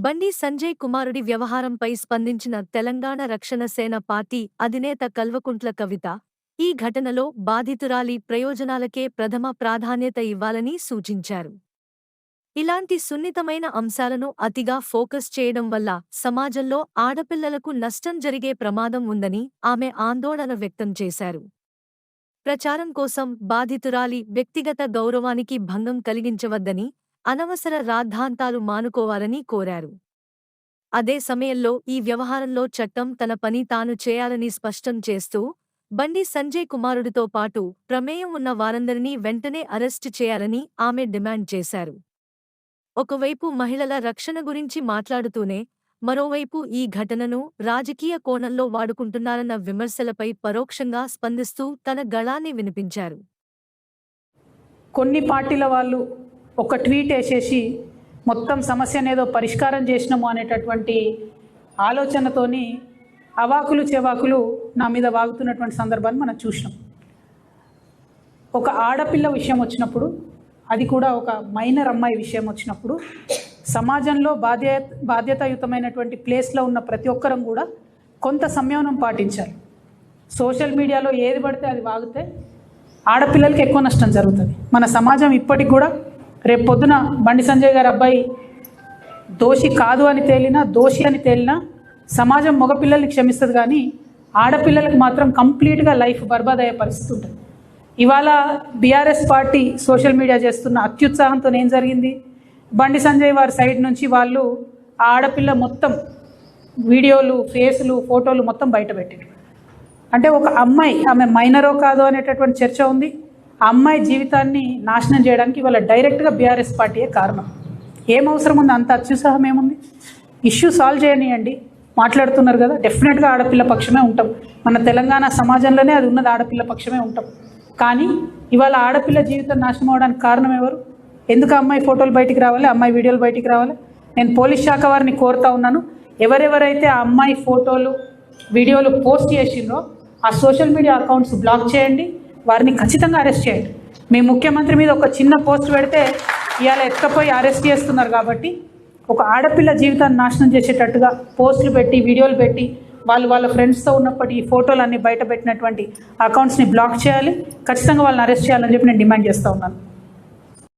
బండి సంజయ్ కుమారుడి వ్యవహారంపై స్పందించిన తెలంగాణ రక్షణ సేన పార్టీ అధినేత కల్వకుంట్ల కవిత, ఈ ఘటనలో బాధితురాలి ప్రయోజనాలకే ప్రథమ ప్రాధాన్యత ఇవ్వాలని సూచించారు. ఇలాంటి సున్నితమైన అంశాలను అతిగా ఫోకస్ చేయడం వల్ల సమాజంలో ఆడపిల్లలకు నష్టం జరిగే ప్రమాదం ఉందని ఆమె ఆందోళన వ్యక్తం చేశారు. ప్రచారం కోసం బాధితురాలి వ్యక్తిగత గౌరవానికి భంగం కలిగించవద్దని, అనవసర రాద్ధాంతాలు మానుకోవాలని కోరారు. అదే సమయంలో ఈ వ్యవహారంలో చట్టం తన పని తాను చేయాలని స్పష్టం చేస్తూ, బండి సంజయ్ కుమారుడితో పాటు ప్రమేయం ఉన్న వారందరినీ వెంటనే అరెస్టు చేయాలని ఆమె డిమాండ్ చేశారు. ఒకవైపు మహిళల రక్షణ గురించి మాట్లాడుతూనే, మరోవైపు ఈ ఘటనను రాజకీయ కోణంలో వాడుకుంటున్నారన్న విమర్శలపై పరోక్షంగా స్పందిస్తూ తన గళాన్ని వినిపించారు. కొన్ని పార్టీల వాళ్ళు ఒక ట్వీట్ వేసేసి మొత్తం సమస్యనేదో పరిష్కారం చేసినాము అనేటటువంటి ఆలోచనతోని అవాకులు చెవాకులు నా మీద వాగుతున్నటువంటి సందర్భాన్ని మనం చూసినాం. ఒక ఆడపిల్ల విషయం వచ్చినప్పుడు, అది కూడా ఒక మైనర్ అమ్మాయి విషయం వచ్చినప్పుడు, సమాజంలో బాధ్యతాయుతమైనటువంటి ప్లేస్లో ఉన్న ప్రతి ఒక్కరం కూడా కొంత సంయమనం పాటించాలి. సోషల్ మీడియాలో ఏది పడితే అది వాగితే ఆడపిల్లలకి ఎక్కువ నష్టం జరుగుతుంది. మన సమాజం ఇప్పటికి కూడా రేపు పొద్దున బండి సంజయ్ గారి అబ్బాయి దోషి కాదు అని తేలినా, దోషి అని తేలినా సమాజం మగపిల్లల్ని క్షమిస్తుంది, కానీ ఆడపిల్లలకు మాత్రం కంప్లీట్గా లైఫ్ బర్బాద్ అయ్యే పరిస్థితి ఉంటుంది. ఇవాళ బీఆర్ఎస్ పార్టీ సోషల్ మీడియా చేస్తున్న అత్యుత్సాహంతో ఏం జరిగింది, బండి సంజయ్ వారి సైడ్ నుంచి వాళ్ళు ఆ ఆడపిల్ల మొత్తం వీడియోలు, ఫేసులు, ఫోటోలు మొత్తం బయట పెట్టారు. అంటే ఒక అమ్మాయి, ఆమె మైనరో కాదో అనేటటువంటి చర్చ ఉంది. ఆ అమ్మాయి జీవితాన్ని నాశనం చేయడానికి ఇవాళ డైరెక్ట్గా బీఆర్ఎస్ పార్టీయే కారణం. ఏం అవసరం ఉంది, అంత అత్యుత్సాహం ఏముంది? ఇష్యూ సాల్వ్ చేయనియండి. మాట్లాడుతున్నారు కదా, డెఫినెట్గా ఆడపిల్ల పక్షమే ఉంటాం. మన తెలంగాణ సమాజంలోనే అది ఉన్నది, ఆడపిల్ల పక్షమే ఉంటాం. కానీ ఇవాళ ఆడపిల్ల జీవితం నాశనం అవడానికి కారణం ఎవరు? ఎందుకు అమ్మాయి ఫోటోలు బయటికి రావాలి, అమ్మాయి వీడియోలు బయటికి రావాలి? నేను పోలీస్ శాఖ వారిని కోరుతా ఉన్నాను, ఎవరెవరైతే ఆ అమ్మాయి ఫోటోలు, వీడియోలు పోస్ట్ చేసిండ్రో ఆ సోషల్ మీడియా అకౌంట్స్ బ్లాక్ చేయండి, వారిని ఖచ్చితంగా అరెస్ట్ చేయండి. మీ ముఖ్యమంత్రి మీద ఒక చిన్న పోస్ట్ పెడితే ఇవాళ ఎత్తుకపోయి అరెస్ట్ చేస్తున్నారు. కాబట్టి ఒక ఆడపిల్ల జీవితాన్ని నాశనం చేసేటట్టుగా పోస్టులు పెట్టి, వీడియోలు పెట్టి, వాళ్ళ ఫ్రెండ్స్తో ఉన్నప్పటి ఈ ఫోటోలన్నీ బయట పెట్టినటువంటి అకౌంట్స్ని బ్లాక్ చేయాలి, ఖచ్చితంగా వాళ్ళని అరెస్ట్ చేయాలని చెప్పి నేను డిమాండ్ చేస్తూ ఉన్నాను.